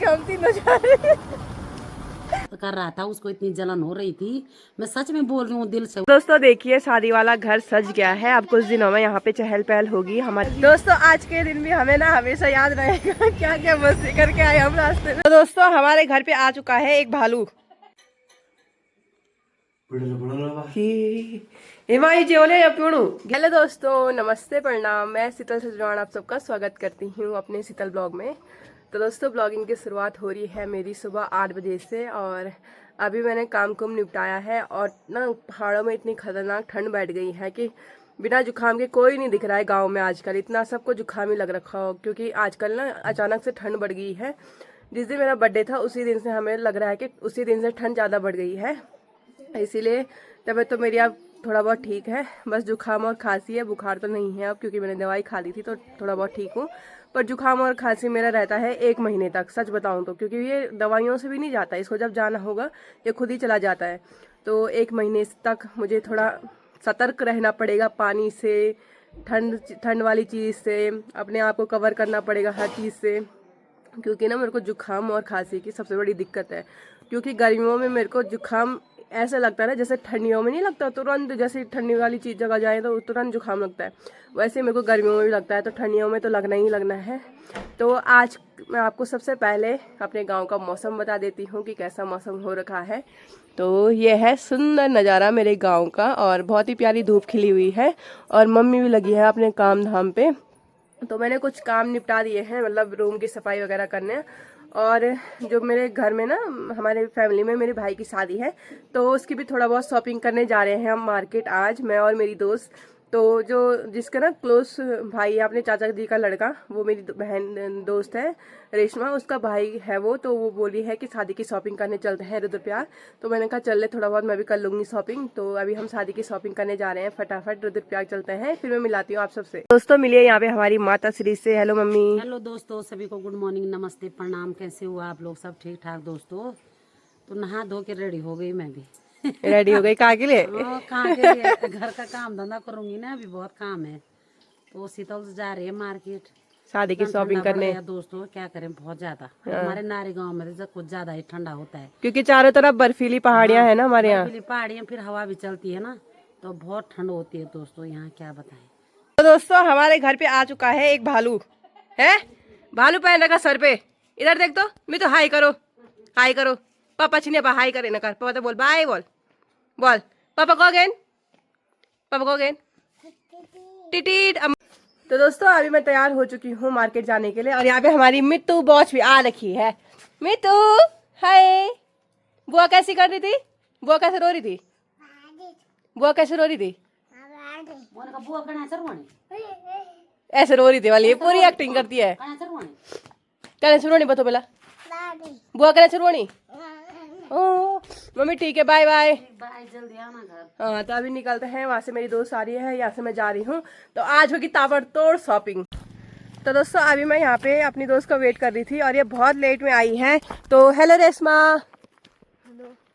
हम तीनों जा रहे कर रहा था, उसको इतनी जलन हो रही थी। मैं सच में बोल रही हूँ दिल से। दोस्तों देखिए शादी वाला घर सज गया है। अब कुछ दिनों में यहाँ पे चहल पहल होगी हमारी। दोस्तों आज के दिन भी हमें ना हमेशा याद रहेगा क्या क्या मस्ती करके आए हम रास्ते में। तो दोस्तों हमारे घर पे आ चुका है एक भालू। हेलो दोस्तों, नमस्ते प्रणाम। मैं शीतल सजवान आप सबका स्वागत करती हूँ अपने शीतल ब्लॉग में। तो दोस्तों ब्लॉगिंग की शुरुआत हो रही है मेरी सुबह 8 बजे से और अभी मैंने काम कुम निपटाया है। और ना पहाड़ों में इतनी खतरनाक ठंड बैठ गई है कि बिना जुकाम के कोई नहीं दिख रहा है गाँव में आजकल। इतना सबको जुकाम ही लग रखा हो क्योंकि आजकल ना अचानक से ठंड बढ़ गई है। जिस दिन मेरा बर्थडे था उसी दिन से हमें लग रहा है कि उसी दिन से ठंड ज़्यादा बढ़ गई है। इसीलिए तबीयत तो मेरी अब थोड़ा बहुत ठीक है, बस जुकाम और खांसी है। बुखार तो नहीं है अब क्योंकि मैंने दवाई खा ली थी तो थोड़ा बहुत ठीक हूँ। पर जुकाम और खांसी मेरा रहता है 1 महीने तक, सच बताऊँ तो, क्योंकि ये दवाइयों से भी नहीं जाता। इसको जब जाना होगा ये खुद ही चला जाता है। तो 1 महीने तक मुझे थोड़ा सतर्क रहना पड़ेगा पानी से, ठंड वाली चीज़ से, अपने आप को कवर करना पड़ेगा हर चीज़ से। क्योंकि ना मेरे को जुकाम और खांसी की सबसे बड़ी दिक्कत है। क्योंकि गर्मियों में मेरे को जुकाम ऐसा लगता है ना जैसे ठंडियों में नहीं लगता, तुरंत जैसे ठंडी वाली चीज़ जगह जाए तो तुरंत जुकाम लगता है, वैसे मेरे को गर्मियों में भी लगता है। तो ठंडियों में तो लगना ही लगना है। तो आज मैं आपको सबसे पहले अपने गांव का मौसम बता देती हूँ कि कैसा मौसम हो रखा है। तो ये है सुंदर नज़ारा मेरे गाँव का और बहुत ही प्यारी धूप खिली हुई है और मम्मी भी लगी है अपने काम धाम पे। तो मैंने कुछ काम निपटा दिए हैं, मतलब रूम की सफाई वगैरह करने। और जो मेरे घर में ना हमारे फैमिली में मेरे भाई की शादी है तो उसकी भी थोड़ा बहुत शॉपिंग करने जा रहे हैं हम मार्केट आज, मैं और मेरी दोस्त। तो जो जिसका ना क्लोज भाई है अपने चाचा जी का लड़का, वो मेरी बहन दोस्त है रेशमा, उसका भाई है वो। तो वो बोली है कि शादी की शॉपिंग करने चलते हैं रुद्रप्रयाग। तो मैंने कहा चल ले, थोड़ा बहुत मैं भी कर लूँगी शॉपिंग। तो अभी हम शादी की शॉपिंग करने जा रहे हैं, फटाफट रुद्रप्रयाग चलते हैं। फिर मैं मिलाती हूँ आप सबसे। दोस्तों मिलिए यहाँ पे हमारी माता श्री से। Hello mummy. हेलो दोस्तों, सभी को गुड मॉर्निंग, नमस्ते, प्रणाम। कैसे हुआ आप लोग? सब ठीक ठाक दोस्तों। तो नहा धो के रेडी हो गई मैं भी। रेडी हो गई कहाँ के लिए? कहाँ के लिए? घर का काम धंधा करूंगी ना, अभी बहुत काम है। तो शीतल से जा रही है मार्केट शादी की शॉपिंग करने। दोस्तों क्या करें, बहुत ज्यादा हमारे नारे गांव में तो कुछ ज्यादा ही ठंडा होता है क्योंकि चारों तरफ बर्फीली पहाड़ियाँ है ना हमारे यहाँ। बर्फीली पहाड़ियाँ, फिर हवा भी चलती है ना तो बहुत ठंड होती है दोस्तों यहाँ, क्या बताएं। तो दोस्तों हमारे घर पे आ चुका है एक भालू है। भालू पहन रखा सर पे। इधर देख तो, मैं तो हाई करो, हाई करो। पापा छिने पा हाई करे ना कर। पापा तो बोल बाय, बोल बोल पापा को अगेन, पापा को अगेन टिटिट। तो दोस्तों अभी मैं तैयार हो चुकी हूँ मार्केट जाने के लिए और यहाँ पे हमारी मित्तू बॉच भी आ रखी है। मित्तू हाय। बुआ कैसी कर रही थी? बुआ कैसे रो रही थी? बुआ कैसे रो रही थी? ऐसे रो रही थी वाली, पूरी एक्टिंग करती है। कहने शुरू नहीं बतो पहला बुआ, कहने शुरू नहीं। ओ मम्मी ठीक है, बाय बाय बाय, जल्दी आना घर। हाँ तो अभी निकलते हैं, वहाँ से मेरी दोस्त आ रही है, यहाँ से मैं जा रही हूँ। तो आज होगी ताबड़तोड़ शॉपिंग। तो दोस्तों अभी मैं यहाँ पे अपनी दोस्त का वेट कर रही थी और ये बहुत लेट में आई है। तो हेलो रेशमा।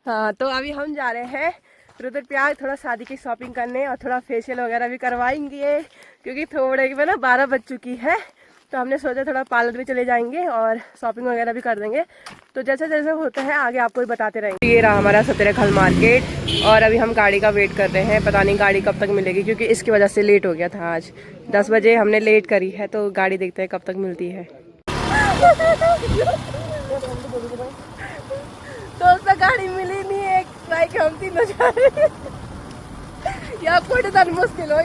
हाँ तो अभी हम जा रहे हैं रुद्रप्रयाग थोड़ा शादी की शॉपिंग करने और थोड़ा फेशियल वगैरह भी करवाएंगे क्योंकि थोड़े में ना 12 बज चुकी है। तो हमने सोचा थोड़ा पार्लर भी चले जाएंगे और शॉपिंग वगैरह भी कर देंगे। तो जैसे जैसे होता है आगे आपको भी बताते रहेंगे। ये रहा हमारा सतेरखल मार्केट और अभी हम गाड़ी का वेट कर रहे हैं, पता नहीं गाड़ी कब तक मिलेगी क्योंकि इसकी वजह से लेट हो गया था। आज 10 बजे हमने लेट करी है तो गाड़ी देखते हैं कब तक मिलती है। तो उसमें गाड़ी मिली नहीं है, बाइक हम तीनों जा रहे हैं। या फोटो तन मुश्किल हो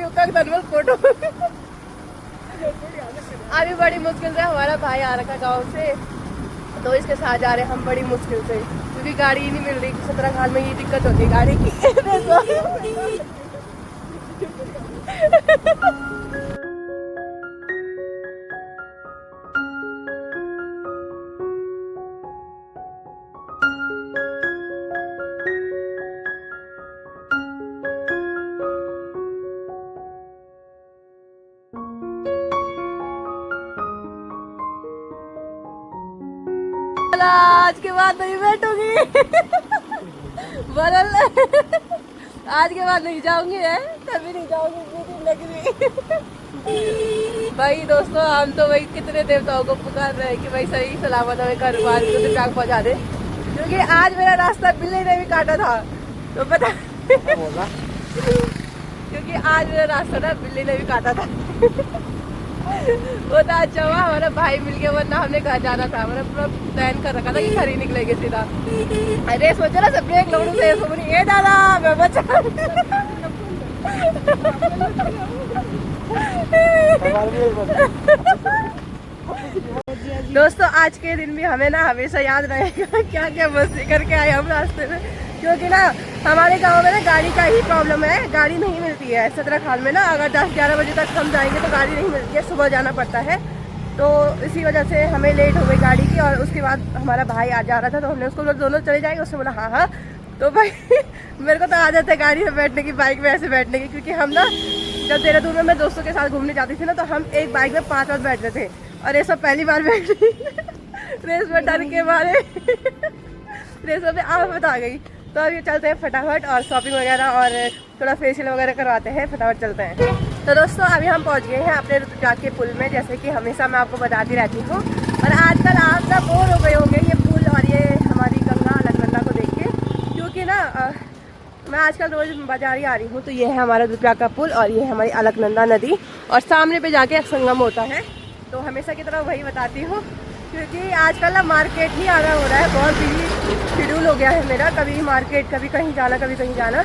फोटो। अभी बड़ी मुश्किल से हमारा भाई आ रखा गांव से तो इसके साथ जा रहे हैं हम बड़ी मुश्किल से क्योंकि गाड़ी ही नहीं मिल रही। सतरखाल में ये दिक्कत होती है गाड़ी की। आज के बाद नहीं बैठूंगी। बदल आज के बाद नहीं जाऊंगी है, तभी नहीं जाऊंगी। भाई दोस्तों, हम तो भाई कितने देवताओं को पुकार रहे हैं कि भाई सही सलामत हमें घर बार को दिमाग पहुंचा दे, क्योंकि आज मेरा रास्ता बिल्ली ने भी काटा था। तो पता क्योंकि आज मेरा रास्ता ना बिल्ली ने भी काटा था। वो तो अच्छा हुआ हमारा भाई मिल गया, वरना हमने घर जाना था। हमारा पूरा प्लान कर रखा था कि घर ही निकलेंगे सीधा। अरे सोचा ना सब ब्रेक लोगों से ये दादा मैं बचा। दोस्तों आज के दिन भी हमें ना हमेशा याद रहेगा क्या क्या मस्ती करके आए हम रास्ते में, क्योंकि ना हमारे गांव में ना गाड़ी का ही प्रॉब्लम है। गाड़ी नहीं मिलती है सतरखाल में ना, अगर 10-11 बजे तक हम जाएंगे तो गाड़ी नहीं मिलती है, सुबह जाना पड़ता है। तो इसी वजह से हमें लेट हो गई गाड़ी की। और उसके बाद हमारा भाई आ जा रहा था, तो हमने उसको बोला दोनों चले जाएंगे। उसने बोला हाँ हाँ। तो भाई मेरे को तो आदत है गाड़ी में बैठने की, बाइक में ऐसे बैठने की, क्योंकि हम ना जब देहरादून में मैं दोस्तों के साथ घूमने जाती थी ना, तो हम एक बाइक में 5 बार बैठते थे। और ये सब पहली बार बैठ रही रेस में डर के मारे रेसों में आफत आ गई। तो अभी चलते हैं फटाफट और शॉपिंग वगैरह और थोड़ा फेशियल वगैरह करवाते हैं। फटाफट चलते हैं। तो दोस्तों अभी हम पहुंच गए हैं अपने ऋतुजाग के पुल में, जैसे कि हमेशा मैं आपको बताती रहती हूँ। और आजकल आप ना बोर हो गए होंगे ये पुल और ये हमारी गंगा अलकनंदा को देख के, क्योंकि ना मैं आजकल रोज बाजार ही आ रही हूँ। तो ये है हमारा ऋतुजाग का पुल और ये है हमारी अलकनंदा नदी, और सामने पे जाके संगम होता है। तो हमेशा की तरह वही बताती हूँ, क्योंकि आजकल ना मार्केट ही आना हो रहा है, बहुत बिजी शेड्यूल हो गया है मेरा। कभी मार्केट, कभी कहीं जाना, कभी कहीं जाना।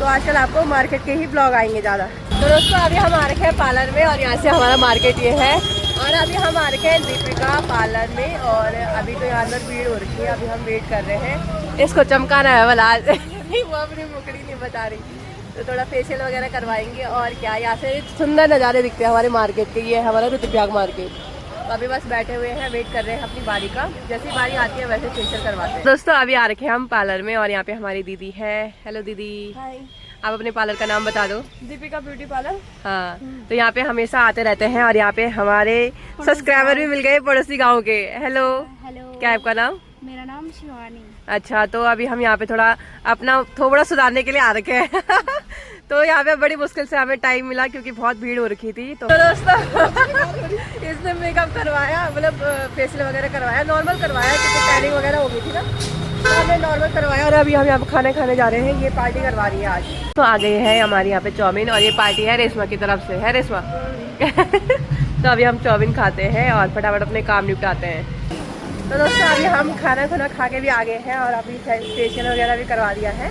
तो आजकल आपको मार्केट के ही ब्लॉग आएंगे ज़्यादा। तो दोस्तों अभी हम आ रखे हैं पार्लर में, और यहाँ से हमारा मार्केट ये है। और अभी हम आ रखे हैं दीपिका पार्लर में, और अभी तो यहाँ अंदर भीड़ हो रखी है। अभी हम वेट कर रहे हैं, इसको चमकाना है वाला आज नहीं, वो अपनी मुकड़ी नहीं बता रही। तो थोड़ा फेशियल वगैरह करवाएंगे। और क्या, यहाँ से सुंदर नज़ारे दिखते हैं हमारे मार्केट के। ये है हमारा ऋतुजाग मार्केट। तो अभी बस बैठे हुए हैं, वेट कर रहे हैं अपनी बारी का। जैसी बारी आती है वैसे फेशियल करवाते हैं। दोस्तों अभी आ रखे हैं हम पार्लर में, और यहाँ पे हमारी दीदी है। हेलो दीदी। हाय। आप अपने पार्लर का नाम बता दो। Deepika beauty parlour. हाँ, तो यहाँ पे हमेशा आते रहते हैं। और यहाँ पे हमारे सब्सक्राइबर भी मिल गए पड़ोसी गाँव के। हेलो। हेलो। क्या है आपका नाम? मेरा नाम शिवानी। अच्छा, तो अभी हम यहाँ पे थोड़ा अपना थोड़ा सुधारने के लिए आ रखे हैं। तो यहाँ पे बड़ी मुश्किल से हमें टाइम मिला, क्योंकि बहुत भीड़ हो रखी थी। तो दोस्तों इसने मेकअप करवाया, मतलब फेशियल वगैरह करवाया, नॉर्मल करवाया, क्योंकि टैनिंग वगैरह हो गई थी ना, तो हमने नॉर्मल करवाया। और अभी हम यहाँ पे खाने खाने जा रहे हैं। ये पार्टी करवा रही है आज। तो आ गए हैं हमारे यहाँ पे चाउमीन, और ये पार्टी है रेशमा की तरफ से। है रेशमा? तो अभी हम चाउमीन खाते हैं और फटाफट अपने काम निपटाते हैं। तो दोस्तों अभी हम खाना खा के भी आ गए हैं, और अभी फेशियल वगैरह भी करवा दिया है।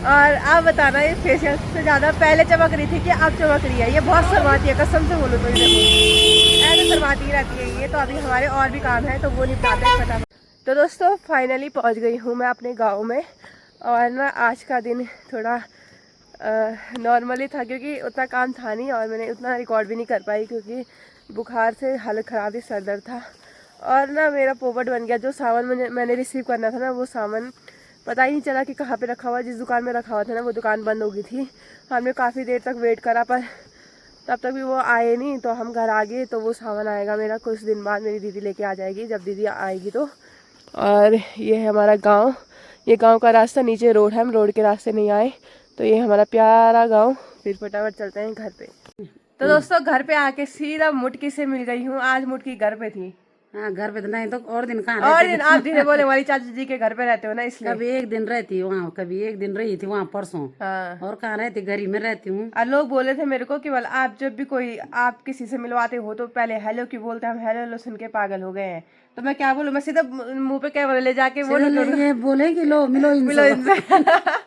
और आप बताना, ये फेशियल से ज़्यादा पहले चमक रही थी कि अब चमक रही है? ये बहुत शर्माती है, कसम से बोलो तो ये देखो ऐसे शर्माती रहती है ये। तो अभी हमारे और भी काम है, तो वो निपटाते हैं फटाफट। तो दोस्तों फाइनली पहुंच गई हूँ मैं अपने गांव में। और ना आज का दिन थोड़ा नॉर्मली था, क्योंकि उतना काम था नहीं, और मैंने उतना रिकॉर्ड भी नहीं कर पाई, क्योंकि बुखार से हालत ख़राब ही, सर दर्द था। और ना मेरा पोपट बन गया। जो सामान मैंने रिसीव करना था ना, वो सामान पता ही नहीं चला कि कहाँ पे रखा हुआ। जिस दुकान में रखा हुआ था ना, वो दुकान बंद हो गई थी। हमने काफ़ी देर तक वेट करा, पर तब तक भी वो आए नहीं। तो हम घर आ गए। तो वो सामान आएगा मेरा कुछ दिन बाद, मेरी दीदी लेके आ जाएगी, जब दीदी आएगी तो। और ये है हमारा गाँव। ये गाँव का रास्ता, नीचे रोड है, हम रोड के रास्ते नहीं आए। तो ये हमारा प्यारा गाँव। फिर फटाफट चलते हैं घर पे। तो दोस्तों घर पे आके सीधा मुटकी से मिल गई हूँ। आज मुटकी घर पे थी। हाँ, घर पे तो नहीं तो और दिन कहाँ और रहते दिन आप धीरे बोले, वाली चाची जी के घर पे रहते हो ना, इसलिए। कभी एक दिन रहती हूँ वहाँ, कभी एक दिन रही थी वहाँ परसों। हाँ। और कहाँ रहती, घर ही में रहती हूँ। और लोग बोले थे मेरे को कि बोल आप जब भी कोई आप किसी से मिलवाते हो तो पहले हेलो क्यों बोलते हैं? हम हेलो हेलो सुन के पागल हो गए हैं। तो मैं क्या बोलूं, मैं सीधा मुंह पे क्या ले जाके वो ये बोले कि लो मिलो मिलो इनसे। इनसे।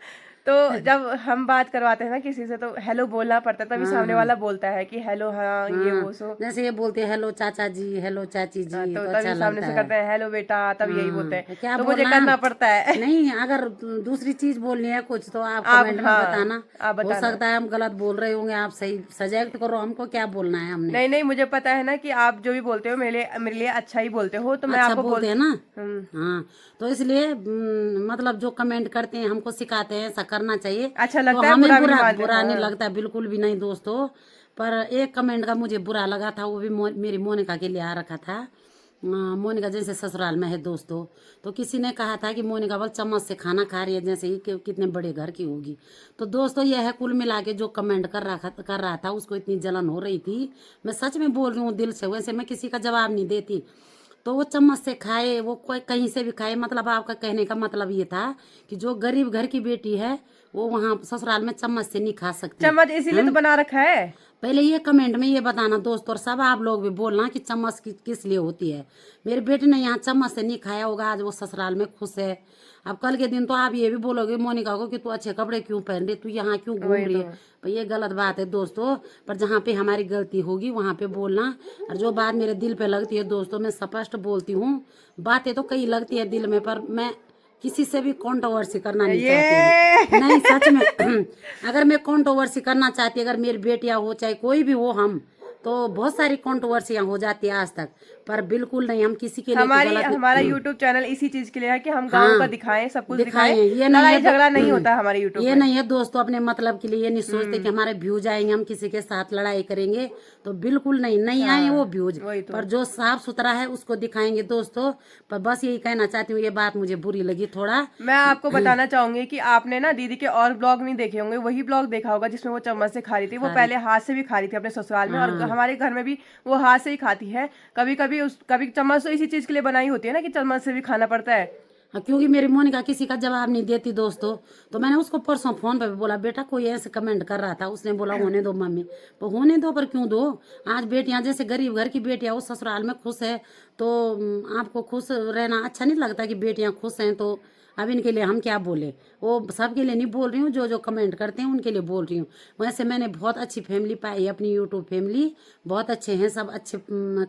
तो जब हम बात करवाते हैं ना किसी से, तो हेलो बोलना पड़ता है, तभी सामने वाला बोलता है कि हेलो। हाँ, ये वो सो जैसे ये बोलते हैं हेलो चाचा जी, हेलो चाची जी। तो तो तभी अच्छा सामने लगता से है। करते हैं हेलो बेटा, तब यही बोलते हैं। क्या तो मुझे बोलना करना पड़ता है। नहीं, अगर दूसरी चीज बोलनी है कुछ तो आप आप कमेंट में हाँ, बताना। आप हो बताना। सकता है हम गलत बोल रहे होंगे, आप सही सजेक्ट करो हमको क्या बोलना है हमने। नहीं नहीं, मुझे पता है ना कि आप जो भी बोलते हो मेरे लिए अच्छा ही बोलते हो, तो मैं अच्छा आपको बोलते हैं ना। हम्म। हाँ, तो इसलिए मतलब जो कमेंट करते हैं हमको सिखाते हैं ऐसा करना चाहिए। अच्छा तो लगता है, हमें बुरा भी नहीं बुरा मानते। बुरा नहीं हाँ। लगता, बिल्कुल भी नहीं दोस्तों। पर एक कमेंट का मुझे बुरा लगा था, वो भी मेरी मोनिका के लिए आ रखा था। मोनिका जैसे ससुराल में है दोस्तों, तो किसी ने कहा था कि मोनिका बस चम्मच से खाना खा रही है जैसे ही कि कितने बड़े घर की होगी। तो दोस्तों यह है कुल मिला के जो कमेंट कर रहा था उसको इतनी जलन हो रही थी। मैं सच में बोल रही हूँ दिल से, वैसे मैं किसी का जवाब नहीं देती। तो वो चम्मच से खाए, वो कोई कहीं से भी खाए, मतलब आपका कहने का मतलब ये था कि जो गरीब घर की बेटी है वो वहाँ ससुराल में चम्मच से नहीं खा सकती। चम्मच इसीलिए तो बना रखा है। पहले ये कमेंट में ये बताना दोस्तों, और सब आप लोग भी बोलना कि चम्मच किस लिए होती है। मेरी बेटी ने यहाँ चम्मच से नहीं खाया होगा, आज वो ससुराल में खुश है। अब कल के दिन तो आप ये भी बोलोगे मोनिका को कि तू अच्छे कपड़े क्यों पहन रही, तू यहाँ क्यों घूम रही है। तो ये गलत बात है दोस्तों, पर जहाँ पे हमारी गलती होगी वहाँ पे बोलना। और जो बात मेरे दिल पे लगती है दोस्तों, मैं स्पष्ट बोलती हूँ। बातें तो कई लगती है दिल में, पर मैं किसी से भी कंट्रोवर्सी करना नहीं चाहती हूँ। नहीं सच में अगर मैं कंट्रोवर्सी करना चाहती, अगर मेरी बेटियां हो चाहे कोई भी हो, हम तो बहुत सारी कंट्रोवर्सियां हो जाती है आज तक, पर बिल्कुल नहीं हम किसी के लिए हमारा यूट्यूब चैनल इसी चीज के लिए है कि हम गाँव का दिखाएं, सब कुछ दिखाएं। ये लड़ाई झगड़ा नहीं होता हमारे यूट्यूब ये नहीं है दोस्तों अपने मतलब के लिए ये नहीं सोचते कि हमारे व्यूज आएंगे, हम किसी के साथ लड़ाई करेंगे, तो बिल्कुल नहीं आए वो व्यूज। पर जो साफ सुथरा है उसको दिखाएंगे दोस्तों। पर बस यही कहना चाहती हूँ, ये बात मुझे बुरी लगी थोड़ा। मैं आपको बताना चाहूंगी कि आपने ना दीदी के और ब्लॉग नहीं देखे होंगे, वही ब्लॉग देखा होगा जिसमें वो चम्मच से खा रही थी। वो पहले हाथ से भी खा रही थी अपने ससुराल में, और हमारे घर में भी वो हाथ से ही खाती है। कभी कभी चम्मच तो इसी चीज के लिए बनाई होती है ना कि चम्मच से भी खाना पड़ता है। क्योंकि मेरी मोनिका किसी का जवाब नहीं देती दोस्तों। तो मैंने उसको परसों फोन पे भी बोला, बेटा कोई ऐसे कमेंट कर रहा था, उसने बोला होने दो मम्मी। तो होने दो, पर क्यों दो। आज बेटियां जैसे गरीब घर की बेटियां वो ससुराल में खुश है, तो आपको खुश रहना अच्छा नहीं लगता कि बेटियां खुश हैं। तो अब इनके लिए हम क्या बोले, वो सबके लिए नहीं बोल रही हूँ, जो जो कमेंट करते हैं उनके लिए बोल रही हूँ। वैसे मैंने बहुत अच्छी फैमिली पाई है, अपनी यूट्यूब फैमिली बहुत अच्छे हैं, सब अच्छे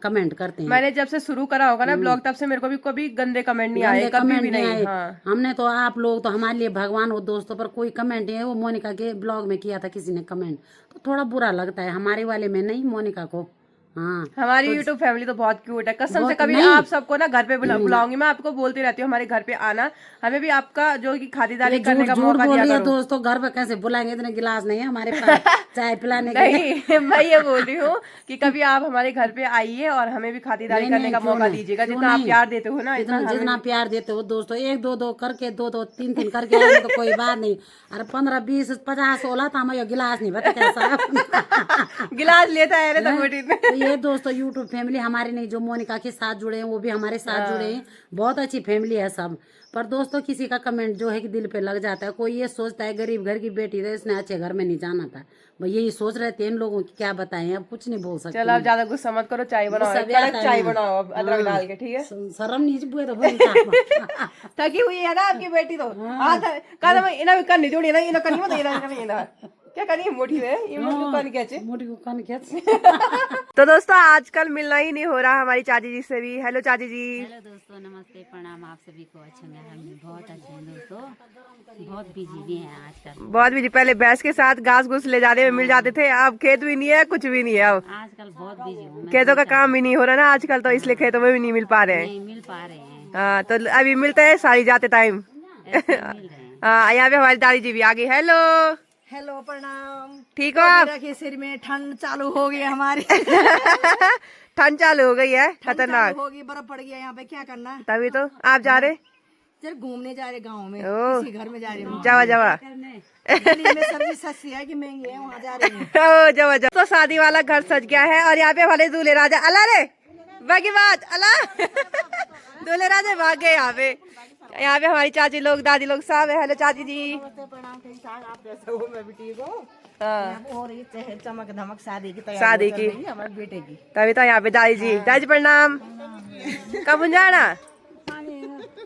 कमेंट करते हैं। मैंने जब से शुरू करा होगा ना ब्लॉग, तब से मेरे को भी कभी गंदे कमेंट नहीं आए, कभी भी नहीं। हाँ। हमने तो आप लोग तो हमारे लिए भगवान हो दोस्तों, पर कोई कमेंट नहीं है। वो मोनिका के ब्लॉग में किया था किसी ने कमेंट, तो थोड़ा बुरा लगता है, हमारे वाले में नहीं, मोनिका को। हाँ हमारी यूट्यूब फैमिली तो बहुत क्यूट है कसम से। कभी आप सबको ना घर पे बुलाऊंगी, मैं आपको बोलती रहती हूँ हमारे घर पे आना, हमें भी आपका जो कि खातिरदारी करने का मौका दिया करो। दोस्तों घर पे कैसे बुलाएंगे, इतने गिलास नहीं है हमारे पास चाय पिलाने के नहीं मैं ये बोल रही हूँ कि कभी आप हमारे घर पे आइए और हमें भी खातिरदारी करने का मौका दीजिएगा। जितना आप प्यार देते हो ना, जितना प्यार देते हो दोस्तों, 1 2 2 करके 2 2 3 3 करके आएंगे तो कोई बात नहीं। अरे 15 20 50 16 तो हमें गिलास नहीं बता कैसा गिलास लेता है। ये दोस्तों यूट्यूब फैमिली हमारी नहीं, जो मोनिका के साथ जुड़े हैं वो भी हमारे साथ जुड़े हैं, बहुत अच्छी फैमिली है सब। पर दोस्तों किसी का कमेंट जो है कि दिल पे लग जाता है। कोई ये सोचता है गरीब घर की बेटी है, इसने अच्छे घर में नहीं जाना था, भाई यही सोच रहे थे। इन लोगों की क्या बताएं, अब कुछ नहीं बोल सकते। चलो आप ज्यादा गुस्सा मत करो, चाय बनाओ, चाय बनाओ अदरक डाल के, ठीक है। शर्म नहीं बुए तो थकी हुई है ना आपकी बेटी, तो इन्हें करनी जोड़ी ना, इन्हें करनी मत, क्या करिए मोटी है ये मोटी को कान खींच। तो दोस्तों आजकल मिलना ही नहीं हो रहा हमारी चाची जी से भी। हेलो चाची जी। हेलो दोस्तों, नमस्ते, प्रणाम आप सभी को। अच्छे में हम बहुत अच्छे हैं दोस्तों, बहुत बिजी भी हैं आजकल, बहुत बिजी। पहले भैंस के साथ घास घूस ले जाने में मिल जाते थे, अब खेत भी नहीं है, कुछ भी नहीं है। अब आजकल बहुत बिजी हूँ, खेतों का काम भी नहीं हो रहा ना आजकल, तो इसलिए खेतों में भी नहीं मिल पा रहे हैं। हाँ तो अभी मिलते हैं साड़ी जाते टाइम। हाँ यहाँ पे हमारी दादी जी भी आ गई। हेलो हेलो प्रणाम, ठीक हो आप? सिर में ठंड चालू हो गई हमारी। ठंड चालू हो गई है, खतरनाक होगी, बर्फ पड़ गया यहाँ पे, क्या करना। तभी तो आप जा रहे? चल घूमने जा रहे गांव में, किसी घर में जा रहे। जावा सब्जी सस्ती है कि महंगी है, वहाँ जा रहे हैं। ओ जावा। तो शादी वाला घर सज गया है, और यहाँ पे हमारे दूल्हे राजा अल्लाह रे बाकी बात अल्लाह दूल्हे राजा भाग गए। यहाँ पे हमारी चाची लोग, दादी लोग सब है। हेलो चाची जी। चमक धमक शादी की हमारे बेटे की, तभी तो यहाँ पे दादी जी। दादी प्रणाम। कब जाना?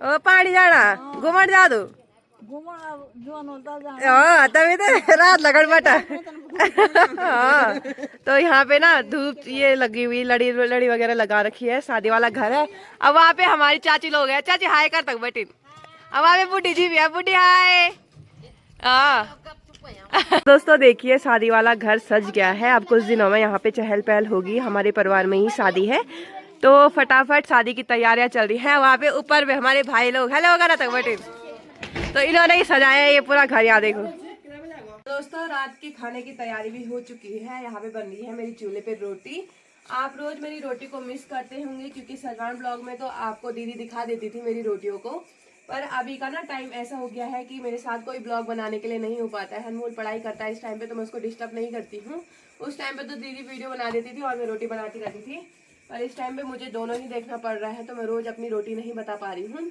ओ पानी जाना, घूमर जा दो। तभी तो रात लगन बटा। तो यहाँ पे ना धूप ये लगी हुई, लड़ी वगैरह लगा रखी है, शादी वाला घर है। अब वहाँ पे हमारी चाची लोग हैं। चाची हाय कर तक बेटी। अब वहाँ पे बुढ़ी जी भी है, बुढ़ी हाय। दोस्तों देखिए शादी वाला घर सज गया है। अब कुछ दिनों में यहाँ पे चहल पहल होगी, हमारे परिवार में ही शादी है, तो फटाफट शादी की तैयारियां चल रही है। वहाँ पे ऊपर भी हमारे भाई लोग हेलो वगैरह तक बेटी, तो इन्होंने ही सजाया है ये पूरा घर। यहाँ देखो दोस्तों रात के खाने की तैयारी भी हो चुकी है। यहाँ पे बन रही है मेरी चूल्हे पे रोटी, आप रोज मेरी रोटी को मिस करते होंगे क्योंकि सलमान ब्लॉग में तो आपको दीदी दिखा देती थी मेरी रोटियों को, पर अभी का ना टाइम ऐसा हो गया है कि मेरे साथ कोई ब्लॉग बनाने के लिए नहीं हो पाता है। अनमोल पढ़ाई करता है इस टाइम पे, तो मैं उसको डिस्टर्ब नहीं करती हूँ। उस टाइम पे तो दीदी वीडियो बना देती थी और मैं रोटी बनाती रहती थी, पर इस टाइम पे मुझे दोनों ही देखना पड़ रहा है, तो मैं रोज अपनी रोटी नहीं बता पा रही हूँ।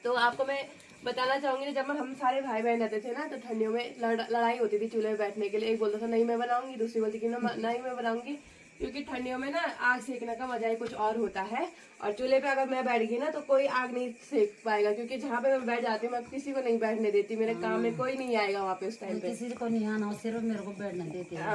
तो आपको मैं बताना चाहूंगी, जब हम सारे भाई बहन रहते थे ना, तो ठंडियों में लड़ाई होती थी चूल्हे में बैठने के लिए। एक बोलता था नहीं मैं बनाऊंगी, दूसरी बोलती कि नहीं मैं बनाऊंगी, क्योंकि ठंडियों में ना आग सेकने का मजा ही कुछ और होता है। और चूल्हे पे अगर मैं बैठ गई ना तो कोई आग नहीं सेक पाएगा, क्योंकि जहाँ पे मैं बैठ जाती हूँ मैं किसी को नहीं बैठने देती, मेरे काम में कोई नहीं आएगा वहाँ पे उस टाइम पे। किसी को नहीं आना, सिर्फ मेरे को बैठने देते हैं।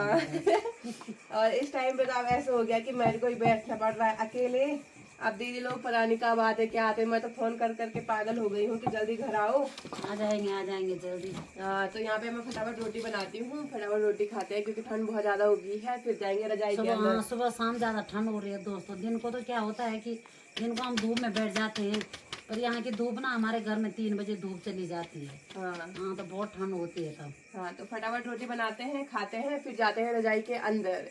और इस टाइम पे तो अब ऐसा हो गया कि मेरे को ही बैठना पड़ रहा है अकेले। अब दीदी लोग पता नहीं कब आते क्या आते, मैं तो फोन कर करके पागल हो गई हूँ कि जल्दी घर आओ। आ जाएंगे जल्दी। तो यहाँ पे मैं फटाफट रोटी बनाती हूँ, फटाफट रोटी खाते हैं क्योंकि ठंड बहुत ज्यादा हो गई है। फिर जाएंगे रजाई के अंदर। सुबह सुबह शाम ज्यादा ठंड हो रही है दोस्तों। दिन को तो क्या होता है कि दिन को हम धूप में बैठ जाते हैं, पर यहाँ की धूप ना हमारे घर में 3 बजे धूप चली जाती है। हाँ तो बहुत ठंड होती है तब। हाँ, तो फटाफट रोटी बनाते हैं, खाते हैं, फिर जाते हैं रजाई के अंदर।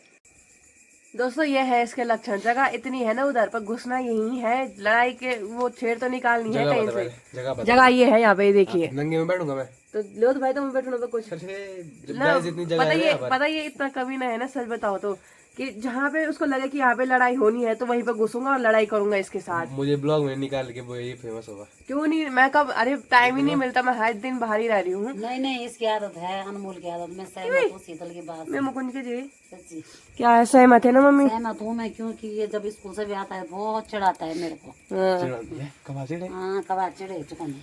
दोस्तों ये है इसके लक्षण। जगह इतनी है ना उधर पर, घुसना यही है, लड़ाई के वो छेड़ तो निकालनी है कहीं से। जगह ये है यहाँ पे, देखिए। नंगे में बैठूंगा मैं तो लो तो भाई, तुम बैठो ना तो कुछ ना। जितनी जगह है पता ये इतना कमी ना है ना, सच बताओ तो, कि जहाँ पे उसको लगे कि यहाँ पे लड़ाई होनी है तो वहीं पे घुसूंगा और लड़ाई करूंगा इसके साथ। मुझे ब्लॉग में निकाल के वो ये फेमस होगा। क्यों नहीं, मैं कब, अरे टाइम ही नहीं मिलता, मैं हर दिन बाहर ही रह रही हूँ। नहीं इसकी आदत है, अनमोल की आदत। मैं सहमत हूँ शीतल की बात से। मैं मुकुंद के जी सच्ची क्या है, सहमत है ना मम्मी? सहमत हूँ मैं, क्योंकि ये जब स्कूल से भी आता है बहुत चिढ़ाता है मेरे को। हाँ, कबाड़ चिढ़े चुकन।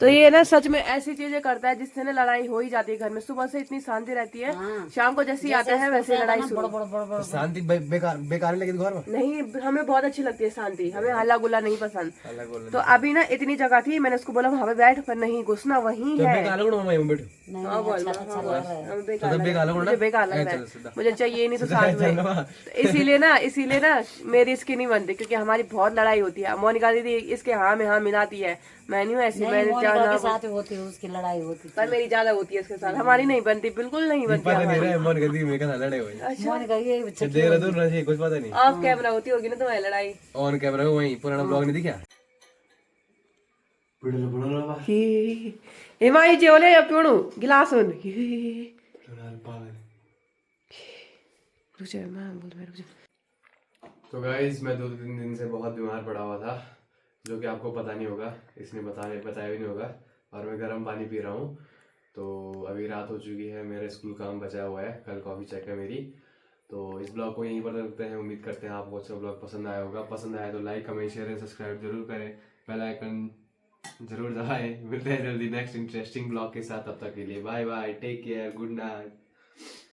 तो ये ना सच में ऐसी चीजें करता है जिससे ना लड़ाई हो ही जाती है घर में। सुबह से इतनी शांति रहती है, शाम को जैसे ही आता है वैसे लड़ाई शुरू। बड़ शांति बेकार लगी घर में। नहीं, हमें बहुत अच्छी लगती है शांति, हमें हल्ला गुल्ला नहीं पसंद। अलग बोल तो अभी ना इतनी जगह थी, मैंने उसको बोला वहाँ पे बैठ, पर नहीं घुसना वहीं है। मुझे बेकार लग रहा है, मुझे चाहिए नहीं तो साथ में। इसीलिए ना मेरी इसकी नहीं बनती, क्योंकि हमारी बहुत लड़ाई होती है। मोनिका दीदी इसके हाँ में हाँ मिलाती है, मैं नहीं हूँ ऐसी, मैंने के साथ होती है उसकी लड़ाई होती है। पर मेरी ज्यादा होती है इसके साथ, हमारी नहीं बनती, बिल्कुल नहीं बनती हमारी। कुछ पता नहीं। ऑफ कैमरा होती होगी ना तुम्हारी लड़ाई? ऑन कैमरा वही पुराना ब्लॉग नहीं दिखा। हिमाई जेवले या पीणू गिलास उन तो गाइस मैं 2-3 दिन से बहुत बीमार पड़ा हुआ था, जो कि आपको पता नहीं होगा, इसने बताया भी नहीं होगा। और मैं गर्म पानी पी रहा हूँ। तो अभी रात हो चुकी है, मेरा स्कूल काम बचा हुआ है, कल कॉफी चेक है मेरी। तो इस ब्लॉग को यहीं पर रखते हैं। उम्मीद करते हैं आपको अच्छा ब्लॉग पसंद आया होगा। पसंद आया तो like comment share and subscribe जरूर करें, बेल आइकन जरूर दबाएं। मिलते हैं जल्दी नेक्स्ट इंटरेस्टिंग ब्लॉग के साथ, तब तक के लिए bye bye, take care, good night.